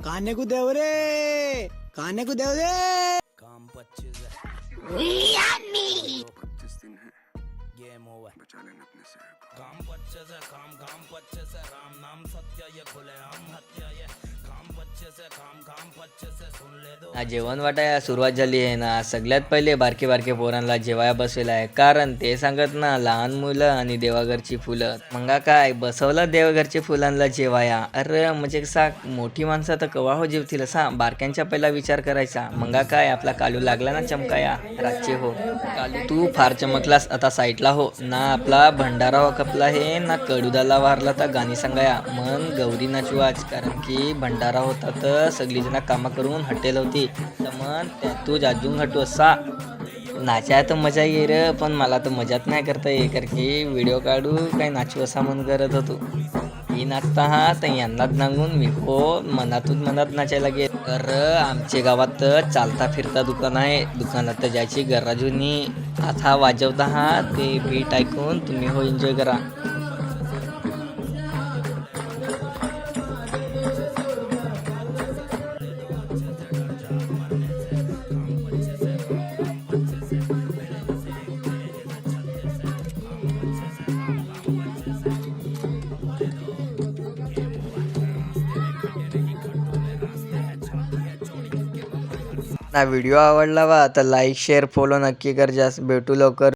खाने को देव रे, खाने को देव रे। काम 25 है, 25 दिन है, गेम ओवर, बचा लेना अपने शहर को। काम 25 है, काम 25 है, राम नाम सत्य ये खुले हम हत्या ये काम 25 है, काम 25 है, सुन ले दो। हा जेवण वाटाया सुरुवात झाली आहे ना. सगळ्यात पहिले बारके बारके पोरांना जेवाया बसवलं आहे, कारण ते सांगत ना लहान मुलं आणि देवाघरची फुलं. मग काय बसवलं देवाघरची फुलांना जेवाया. अरे म्हणजे कसा मोठी माणसं तर कवा हो जेवतील असा बारक्यांच्या पहिला विचार करायचा. मग काय आपला कालू लागला ना चमकाया. रातचे हो कालू तू फार चमकलास, आता साईडला हो ना. आपला भंडारा कपला हे ना कडुदाला वारला तर गाणी सांगाया. मन गौरी नाचू आज, कारण की भंडारा होता तर सगळी जण कामं करून हटेल होती. तर मन तू अजून हटू असा नाचाय तर मजा ये रे, पण मला तर मजाच नाही करता ये, कारण की व्हिडिओ काढू काय नाचू असा मन करत होतो. ही नाचता हा तर यांनाच सांगून मी हो मनातून मनात नाचायला गेल. तर आमच्या गावात तर चालता फिरता दुकान आहे, दुकानात तर जायची गरज नाही. आता वाजवता हा ते बीट ऐकून तुम्ही हो एन्जॉय करा. ना व्हिडिओ आवडला वा तर लाईक शेअर फॉलो नक्की कर. जास्त भेटू लवकर.